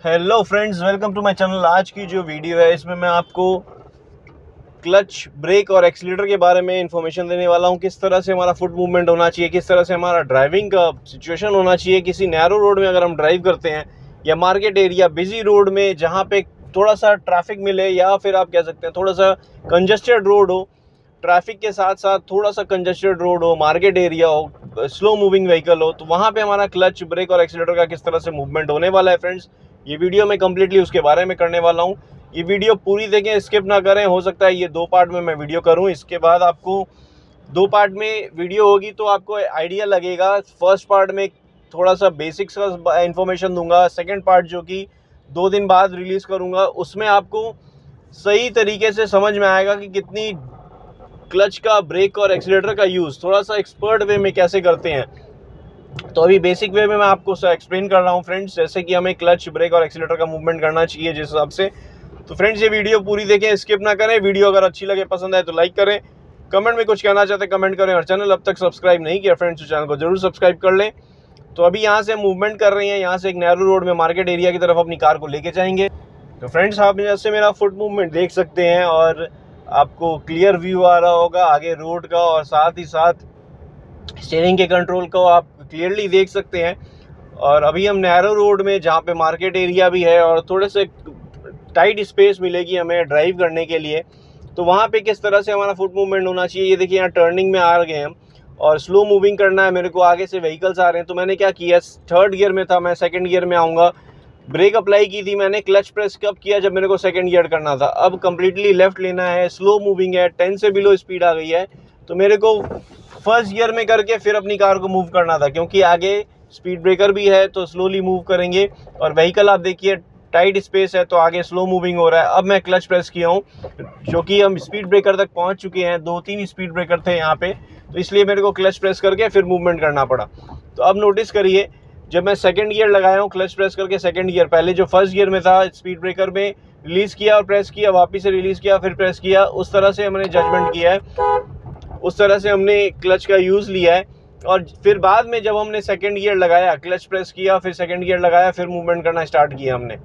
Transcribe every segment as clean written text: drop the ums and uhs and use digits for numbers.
Hello friends, welcome to my channel. आज की जो वीडियो है इसमें मैं आपको क्लच, ब्रेक और एक्सीलेटर के बारे में इंफॉर्मेशन देने वाला हूं। किस तरह से हमारा फुट मूवमेंट होना चाहिए, किस तरह से हमारा ड्राइविंग का सिचुएशन होना चाहिए। किसी नैरो रोड में अगर हम ड्राइव करते हैं या मार्केट एरिया, बिजी रोड में जहां पे थोड़ा सा ट्रैफिक मिले, या फिर आप कह सकते हैं थोड़ा सा कंजस्टेड रोड हो, ट्रैफिक के साथ साथ थोड़ा सा कंजस्टेड रोड हो, मार्केट एरिया हो, स्लो मूविंग व्हीकल हो, तो वहाँ पे हमारा क्लच, ब्रेक और एक्सीलेटर का किस तरह से मूवमेंट होने वाला है फ्रेंड्स, ये वीडियो मैं कम्प्लीटली उसके बारे में करने वाला हूँ। ये वीडियो पूरी देखें, स्किप ना करें। हो सकता है ये 2 पार्ट में मैं वीडियो करूँ, इसके बाद आपको 2 पार्ट में वीडियो होगी तो आपको आइडिया लगेगा। फर्स्ट पार्ट में थोड़ा सा बेसिक्स का इन्फॉर्मेशन दूंगा, सेकेंड पार्ट जो कि 2 दिन बाद रिलीज़ करूँगा, उसमें आपको सही तरीके से समझ में आएगा कि कितनी क्लच का, ब्रेक और एक्सीलेटर का यूज़ थोड़ा सा एक्सपर्ट वे में कैसे करते हैं। तो अभी बेसिक वे में मैं आपको एक्सप्लेन कर रहा हूँ फ्रेंड्स, जैसे कि हमें क्लच, ब्रेक और एक्सीलेटर का मूवमेंट करना चाहिए जिस हिसाब से। तो फ्रेंड्स ये वीडियो पूरी देखें, स्किप ना करें। वीडियो अगर अच्छी लगे, पसंद आए तो लाइक करें, कमेंट में कुछ कहना चाहते हैं कमेंट करें, और चैनल अब तक सब्सक्राइब नहीं किया फ्रेंड्स तो चैनल को जरूर सब्सक्राइब कर लें। तो अभी यहाँ से मूवमेंट कर रहे हैं, यहाँ से एक नैरो रोड में मार्केट एरिया की तरफ अपनी कार को लेके जाएंगे। तो फ्रेंड्स आप जैसे मेरा फुट मूवमेंट देख सकते हैं और आपको क्लियर व्यू आ रहा होगा आगे रोड का, और साथ ही साथ स्टीयरिंग के कंट्रोल को आप क्लियरली देख सकते हैं। और अभी हम नैरो रोड में, जहाँ पे मार्केट एरिया भी है और थोड़े से टाइट स्पेस मिलेगी हमें ड्राइव करने के लिए, तो वहाँ पे किस तरह से हमारा फुट मूवमेंट होना चाहिए। ये देखिए यहाँ टर्निंग में आ गए हम और स्लो मूविंग करना है मेरे को, आगे से व्हीकल्स आ रहे हैं। तो मैंने क्या किया, 3rd गियर में था, मैं 2nd गियर में आऊँगा। ब्रेक अप्लाई की थी मैंने, क्लच प्रेस कब किया, जब मेरे को 2nd गियर करना था। अब कम्प्लीटली लेफ्ट लेना है, स्लो मूविंग है, 10 से बिलो स्पीड आ गई है, तो मेरे को 1st गियर में करके फिर अपनी कार को मूव करना था, क्योंकि आगे स्पीड ब्रेकर भी है तो स्लोली मूव करेंगे। और व्हीकल आप देखिए टाइट स्पेस है तो आगे स्लो मूविंग हो रहा है। अब मैं क्लच प्रेस किया हूँ, जो कि हम स्पीड ब्रेकर तक पहुँच चुके हैं, 2-3 स्पीड ब्रेकर थे यहाँ पे, तो इसलिए मेरे को क्लच प्रेस करके फिर मूवमेंट करना पड़ा। तो अब नोटिस करिए, जब मैं 2nd गियर लगाया हूँ क्लच प्रेस करके, 2nd गियर, पहले जो 1st गियर में था स्पीड ब्रेकर में रिलीज़ किया और प्रेस किया, वापस से रिलीज़ किया फिर प्रेस किया, उस तरह से हमने जजमेंट किया है, उस तरह से हमने क्लच का यूज़ लिया है। और फिर बाद में जब हमने 2nd गियर लगाया, क्लच प्रेस किया, फिर 2nd गियर लगाया, फिर मूवमेंट करना स्टार्ट किया हमने।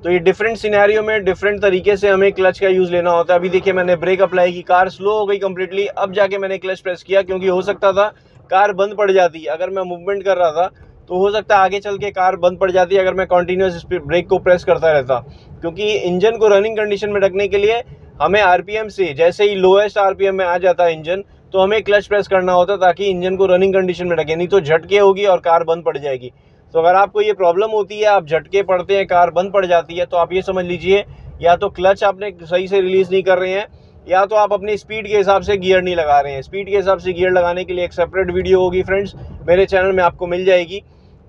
तो ये डिफरेंट सिनेरियो में डिफरेंट तरीके से हमें क्लच का यूज़ लेना होता है। अभी देखिए मैंने ब्रेक अप्लाई की, कार स्लो हो गई कम्प्लीटली, अब जाके मैंने क्लच प्रेस किया, क्योंकि हो सकता था कार बंद पड़ जाती। अगर मैं मूवमेंट कर रहा था तो हो सकता है आगे चल के कार बंद पड़ जाती अगर मैं कंटिन्यूस ब्रेक को प्रेस करता रहता, क्योंकि इंजन को रनिंग कंडीशन में रखने के लिए हमें आरपीएम से, जैसे ही लोएस्ट आरपीएम में आ जाता है इंजन, तो हमें क्लच प्रेस करना होता है ताकि इंजन को रनिंग कंडीशन में रखे, नहीं तो झटके होगी और कार बंद पड़ जाएगी। तो अगर आपको ये प्रॉब्लम होती है, आप झटके पड़ते हैं, कार बंद पड़ जाती है, तो आप ये समझ लीजिए या तो क्लच आपने सही से रिलीज़ नहीं कर रहे हैं, या तो आप अपनी स्पीड के हिसाब से गियर नहीं लगा रहे हैं। स्पीड के हिसाब से गियर लगाने के लिए एक सेपरेट वीडियो होगी फ्रेंड्स, मेरे चैनल में आपको मिल जाएगी,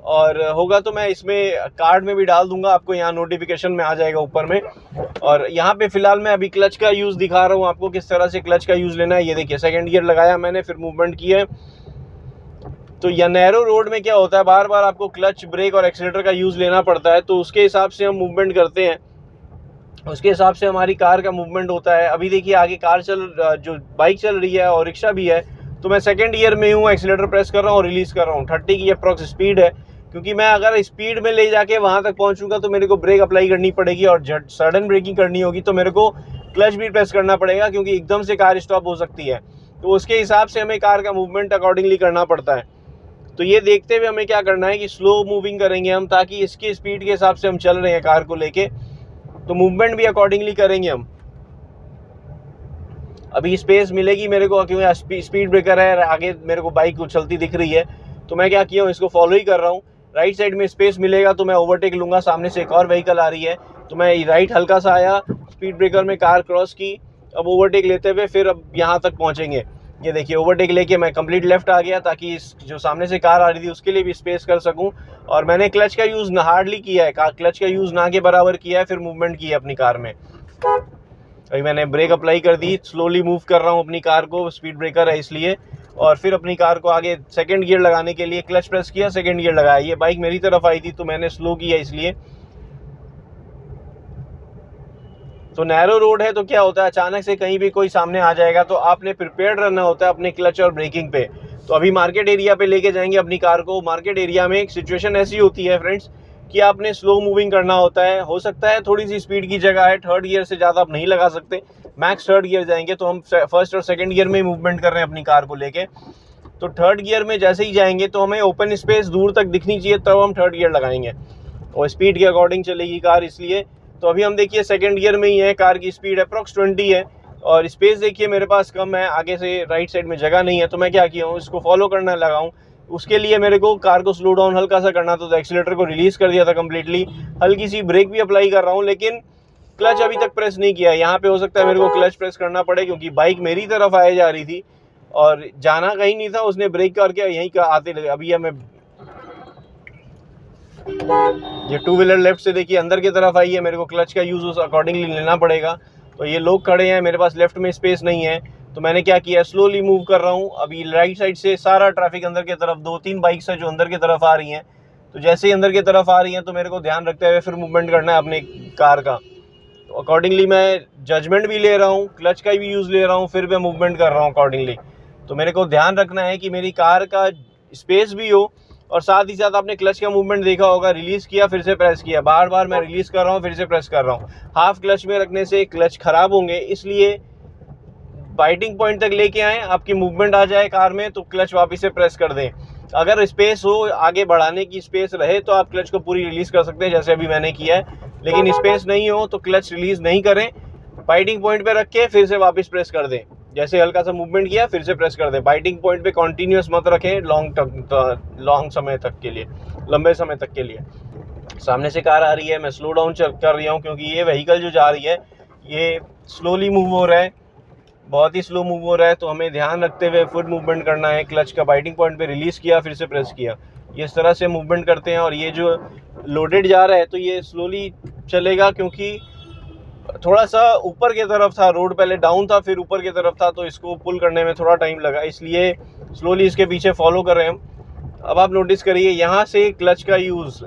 और होगा तो मैं इसमें कार्ड में भी डाल दूंगा, आपको यहाँ नोटिफिकेशन में आ जाएगा ऊपर में। और यहाँ पे फिलहाल मैं अभी क्लच का यूज़ दिखा रहा हूँ आपको, किस तरह से क्लच का यूज़ लेना है। ये देखिए 2nd गियर लगाया मैंने, फिर मूवमेंट किया है। तो या नैरो रोड में क्या होता है, बार बार आपको क्लच, ब्रेक और एक्सीलेटर का यूज़ लेना पड़ता है, तो उसके हिसाब से हम मूवमेंट करते हैं, उसके हिसाब से हमारी कार का मूवमेंट होता है। अभी देखिए आगे कार जो बाइक चल रही है और रिक्शा भी है, तो मैं 2nd गियर में हूँ, एक्सीलेटर प्रेस कर रहा हूँ और रिलीज़ कर रहा हूँ। 30 की अप्रॉक्स स्पीड है, क्योंकि मैं अगर स्पीड में ले जाके वहाँ तक पहुँचूंगा तो मेरे को ब्रेक अप्लाई करनी पड़ेगी, और सडन ब्रेकिंग करनी होगी तो मेरे को क्लच भी प्रेस करना पड़ेगा, क्योंकि एकदम से कार स्टॉप हो सकती है। तो उसके हिसाब से हमें कार का मूवमेंट अकॉर्डिंगली करना पड़ता है। तो ये देखते हुए हमें क्या करना है कि स्लो मूविंग करेंगे हम, ताकि इसकी स्पीड के हिसाब से हम चल रहे हैं कार को लेके, तो मूवमेंट भी अकॉर्डिंगली करेंगे हम। अभी स्पेस मिलेगी मेरे को, क्योंकि स्पीड ब्रेकर है, आगे मेरे को बाइक चलती दिख रही है, तो मैं क्या किया हूँ, इसको फॉलो ही कर रहा हूँ। राइट साइड में स्पेस मिलेगा तो मैं ओवरटेक लूँगा, सामने से एक और व्हीकल आ रही है, तो मैं राइट हल्का सा आया, स्पीड ब्रेकर में कार क्रॉस की, अब ओवरटेक लेते हुए फिर अब यहाँ तक पहुँचेंगे। ये देखिए ओवरटेक लेके मैं कंप्लीट लेफ्ट आ गया, ताकि इस जो सामने से कार आ रही थी उसके लिए भी स्पेस कर सकूं। और मैंने क्लच का यूज़ हार्डली किया है, क्लच का यूज़ ना के बराबर किया है, फिर मूवमेंट की है अपनी कार में। अभी मैंने ब्रेक अप्लाई कर दी, स्लोली मूव कर रहा हूँ अपनी कार को, स्पीड ब्रेकर है इसलिए, और फिर अपनी कार को आगे 2nd गियर लगाने के लिए क्लच प्रेस किया, 2nd गियर लगाया। ये बाइक मेरी तरफ आई थी तो मैंने स्लो किया इसलिए। तो नैरो रोड है तो क्या होता है, अचानक से कहीं भी कोई सामने आ जाएगा, तो आपने प्रिपेयर्ड रहना होता है अपने क्लच और ब्रेकिंग पे। तो अभी मार्केट एरिया पे लेके जाएंगे अपनी कार को। मार्केट एरिया में एक सिचुएशन ऐसी होती है फ्रेंड्स कि आपने स्लो मूविंग करना होता है। हो सकता है थोड़ी सी स्पीड की जगह है, थर्ड गियर से ज़्यादा आप नहीं लगा सकते, मैक्स थर्ड गियर जाएंगे। तो हम फर्स्ट और सेकंड गियर में ही मूवमेंट कर रहे हैं अपनी कार को लेके, तो थर्ड गियर में जैसे ही जाएंगे तो हमें ओपन स्पेस दूर तक दिखनी चाहिए, तब हम थर्ड गियर लगाएंगे और स्पीड के अकॉर्डिंग चलेगी कार, इसलिए। तो अभी हम देखिए सेकंड गियर में ही है, कार की स्पीड अप्रॉक्स 20 है और स्पेस देखिए मेरे पास कम है, आगे से राइट साइड में जगह नहीं है। तो मैं क्या किया हूँ, इसको फॉलो करना लगा हूँ। उसके लिए मेरे को कार को स्लो डाउन हल्का सा करना था, तो एक्सीलेटर को रिलीज़ कर दिया था कम्प्लीटली, हल्की सी ब्रेक भी अप्लाई कर रहा हूँ, लेकिन क्लच अभी तक प्रेस नहीं किया। यहाँ पे हो सकता है मेरे को क्लच प्रेस करना पड़े, क्योंकि बाइक मेरी तरफ आए जा रही थी और जाना कहीं नहीं था, उसने ब्रेक करके यहीं का आते लगे। अभी हमें ये टू व्हीलर लेफ्ट से देखिए अंदर की तरफ आई है, मेरे को क्लच का यूज़ उस अकॉर्डिंगली लेना पड़ेगा। तो ये लोग खड़े हैं, मेरे पास लेफ्ट में स्पेस नहीं है, तो मैंने क्या किया, स्लोली मूव कर रहा हूँ। अभी राइट साइड से सारा ट्रैफिक अंदर की तरफ, 2-3 बाइक्स है जो अंदर की तरफ आ रही हैं, तो जैसे ही अंदर की तरफ आ रही हैं तो मेरे को ध्यान रखते हुए फिर मूवमेंट करना है अपने कार का। तो अकॉर्डिंगली मैं जजमेंट भी ले रहा हूँ, क्लच का भी यूज़ ले रहा हूँ, फिर मैं मूवमेंट कर रहा हूँ अकॉर्डिंगली। तो मेरे को ध्यान रखना है कि मेरी कार का स्पेस भी हो, और साथ ही साथ आपने क्लच का मूवमेंट देखा होगा, रिलीज़ किया फिर से प्रेस किया, बार बार मैं रिलीज़ कर रहा हूँ फिर से प्रेस कर रहा हूँ। हाफ क्लच में रखने से क्लच ख़राब होंगे, इसलिए बाइटिंग पॉइंट तक लेके आएँ, आपकी मूवमेंट आ जाए कार में तो क्लच वापस से प्रेस कर दें। अगर स्पेस हो, आगे बढ़ाने की स्पेस रहे, तो आप क्लच को पूरी रिलीज़ कर सकते हैं, जैसे अभी मैंने किया है। लेकिन स्पेस नहीं हो तो क्लच रिलीज़ नहीं करें, बाइटिंग पॉइंट पे रख के फिर से वापस प्रेस कर दें। जैसे हल्का सा मूवमेंट किया फिर से प्रेस कर दें। बाइटिंग पॉइंट पे कॉन्टीन्यूस मत रखें लॉन्ग समय तक के लिए, लंबे समय तक के लिए। सामने से कार आ रही है, मैं स्लो डाउन कर रही हूँ, क्योंकि ये व्हीकल जो जा रही है ये स्लोली मूव हो रहा है, बहुत ही स्लो मूव हो रहा है। तो हमें ध्यान रखते हुए फुट मूवमेंट करना है। क्लच का बाइटिंग पॉइंट पे रिलीज़ किया फिर से प्रेस किया, ये इस तरह से मूवमेंट करते हैं। और ये जो लोडेड जा रहा है तो ये स्लोली चलेगा, क्योंकि थोड़ा सा ऊपर की तरफ था, रोड पहले डाउन था फिर ऊपर की तरफ था, तो इसको पुल करने में थोड़ा टाइम लगा, इसलिए स्लोली इसके पीछे फॉलो कर रहे हैं हम। अब आप नोटिस करिए, यहाँ से क्लच का यूज़,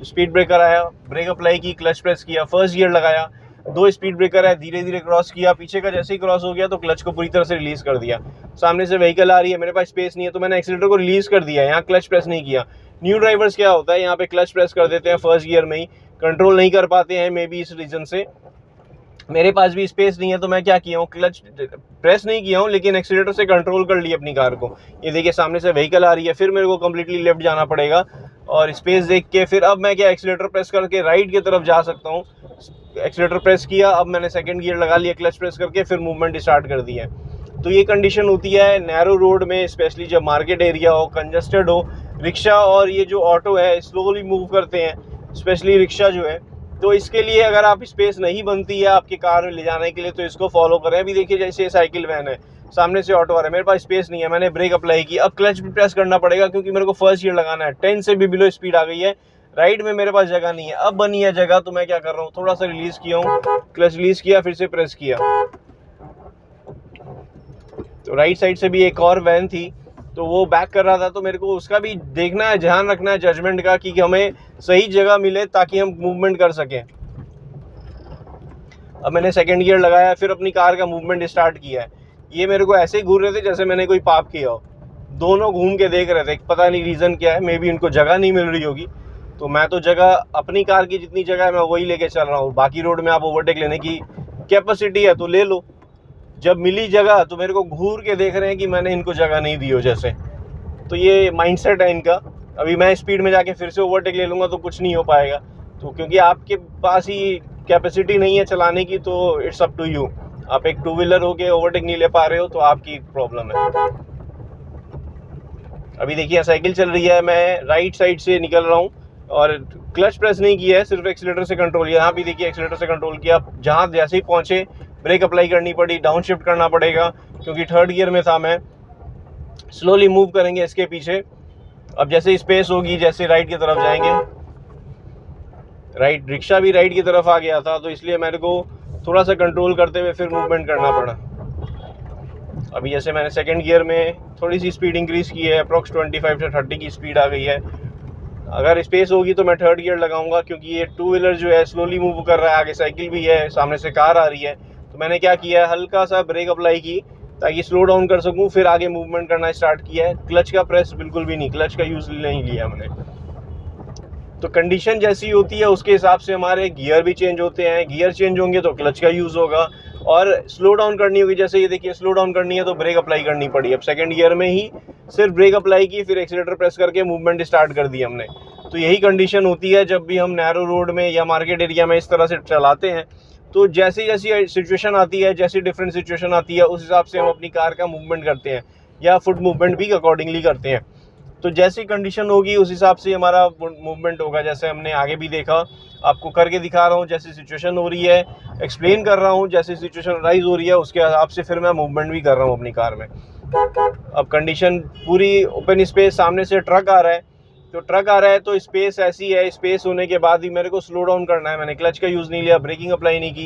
स्पीड ब्रेकर आया, ब्रेक अप्लाई की, क्लच प्रेस किया, फर्स्ट गियर लगाया, 2 स्पीड ब्रेकर है, धीरे धीरे क्रॉस किया, पीछे का जैसे ही क्रॉस हो गया तो क्लच को पूरी तरह से रिलीज़ कर दिया। सामने से व्हीकल आ रही है, मेरे पास स्पेस नहीं है, तो मैंने एक्सीलेटर को रिलीज़ कर दिया, यहाँ क्लच प्रेस नहीं किया। न्यू ड्राइवर्स क्या होता है, यहाँ पे क्लच प्रेस कर देते हैं फर्स्ट गियर में ही, कंट्रोल नहीं कर पाते हैं, मे बी इस रीज़न से। मेरे पास भी स्पेस नहीं है, तो मैं क्या किया हूँ, क्लच प्रेस नहीं किया हूँ, लेकिन एक्सीलेटर से कंट्रोल कर लिया अपनी कार को। ये देखिए सामने से व्हीकल आ रही है, फिर मेरे को कम्प्लीटली लेफ्ट जाना पड़ेगा और स्पेस देख के फिर अब मैं क्या, एक्सीलेटर प्रेस करके राइट की तरफ जा सकता हूँ। एक्सीलेटर प्रेस किया, अब मैंने सेकंड गियर लगा लिया, क्लच प्रेस करके फिर मूवमेंट स्टार्ट कर दिया। तो ये कंडीशन होती है नैरो रोड में, स्पेशली जब मार्केट एरिया हो, कंजस्टेड हो, रिक्शा और ये जो ऑटो है स्लोली मूव करते हैं, स्पेशली रिक्शा जो है। तो इसके लिए अगर आप स्पेस नहीं बनती है आपकी कार में ले जाने के लिए, तो इसको फॉलो करें। अभी देखिए जैसे साइकिल वैन है, सामने से ऑटो आ रहा है, मेरे पास स्पेस नहीं है, मैंने ब्रेक अप्लाई की, अब क्लच भी प्रेस करना पड़ेगा, क्योंकि मेरे को फर्स्ट गियर लगाना है। 10 से भी बिलो स्पीड आ गई है, राइट में मेरे पास जगह नहीं है, अब बनी है जगह, तो मैं क्या कर रहा हूँ, थोड़ा सा रिलीज़ किया हूँ, क्लच रिलीज़ किया फिर से प्रेस किया। तो राइट साइड से भी एक और वैन थी, तो वो बैक कर रहा था, तो मेरे को उसका भी देखना है, ध्यान रखना है जजमेंट का, कि हमें सही जगह मिले ताकि हम मूवमेंट कर सकें। अब मैंने सेकंड गियर लगाया, फिर अपनी कार का मूवमेंट स्टार्ट किया है। ये मेरे को ऐसे ही घूर रहे थे जैसे मैंने कोई पाप किया हो, दोनों घूम के देख रहे थे, पता नहीं रीज़न क्या है, मे बी इनको जगह नहीं मिल रही होगी। तो मैं तो जगह, अपनी कार की जितनी जगह है मैं वही लेके चल रहा हूँ। बाकी रोड में आप ओवरटेक लेने की कैपेसिटी है तो ले लो, जब मिली जगह तो मेरे को घूर के देख रहे हैं कि मैंने इनको जगह नहीं दी हो जैसे। तो ये माइंडसेट है इनका। अभी मैं स्पीड में जाके फिर से ओवरटेक ले लूँगा तो कुछ नहीं हो पाएगा, तो क्योंकि आपके पास ही कैपेसिटी नहीं है चलाने की, तो इट्स अप टू यू। आप एक टू व्हीलर हो के ओवरटेक नहीं ले पा रहे हो तो आपकी प्रॉब्लम है। अभी देखिए साइकिल चल रही है, मैं राइट साइड से निकल रहा हूँ और क्लच प्रेस नहीं किया है, सिर्फ एक्सीलेटर से कंट्रोल किया। यहाँ भी देखिए एक्सीलेटर से कंट्रोल किया, जहाँ जैसे ही पहुँचे ब्रेक अप्लाई करनी पड़ी, डाउन शिफ्ट करना पड़ेगा, क्योंकि थर्ड गियर में था मैं। स्लोली मूव करेंगे इसके पीछे। अब जैसे स्पेस होगी, जैसे राइट की तरफ जाएंगे, राइट रिक्शा भी राइट की तरफ आ गया था, तो इसलिए मेरे को थोड़ा सा कंट्रोल करते हुए फिर मूवमेंट करना पड़ा। अभी जैसे मैंने सेकंड गियर में थोड़ी सी स्पीड इंक्रीज़ की है, अप्रॉक्स 25 से 30 की स्पीड आ गई है। अगर स्पेस होगी तो मैं थर्ड गियर लगाऊंगा, क्योंकि ये टू व्हीलर जो है स्लोली मूव कर रहा है, आगे साइकिल भी है, सामने से कार आ रही है। तो मैंने क्या किया है, हल्का सा ब्रेक अप्लाई की ताकि स्लो डाउन कर सकूं, फिर आगे मूवमेंट करना स्टार्ट किया है। क्लच का प्रेस बिल्कुल भी नहीं, क्लच का यूज़ नहीं लिया मैंने। तो कंडीशन जैसी होती है उसके हिसाब से हमारे गियर भी चेंज होते हैं, गियर चेंज होंगे तो क्लच का यूज़ होगा, और स्लो डाउन करनी होगी, जैसे ये देखिए स्लो डाउन करनी है तो ब्रेक अप्लाई करनी पड़ी। अब सेकंड गियर में ही सिर्फ ब्रेक अप्लाई की, फिर एक्सीलेटर प्रेस करके मूवमेंट स्टार्ट कर दी हमने। तो यही कंडीशन होती है जब भी हम नैरो रोड में या मार्केट एरिया में इस तरह से चलाते हैं। तो जैसी जैसी सिचुएशन आती है, जैसी डिफरेंट सिचुएशन आती है, उस हिसाब से हम अपनी कार का मूवमेंट करते हैं या फुट मूवमेंट भी अकॉर्डिंगली करते हैं। तो जैसी कंडीशन होगी उस हिसाब से हमारा मूवमेंट होगा। जैसे हमने आगे भी देखा, आपको करके दिखा रहा हूँ, जैसी सिचुएशन हो रही है एक्सप्लेन कर रहा हूँ, जैसी सिचुएशन राइज हो रही है उसके हिसाब से फिर मैं मूवमेंट भी कर रहा हूँ अपनी कार में। अब कंडीशन पूरी ओपन स्पेस, सामने से ट्रक आ रहा है, तो ट्रक आ रहा है तो स्पेस ऐसी है, स्पेस होने के बाद ही मेरे को स्लो डाउन करना है। मैंने क्लच का यूज़ नहीं लिया, ब्रेकिंग अप्लाई नहीं की।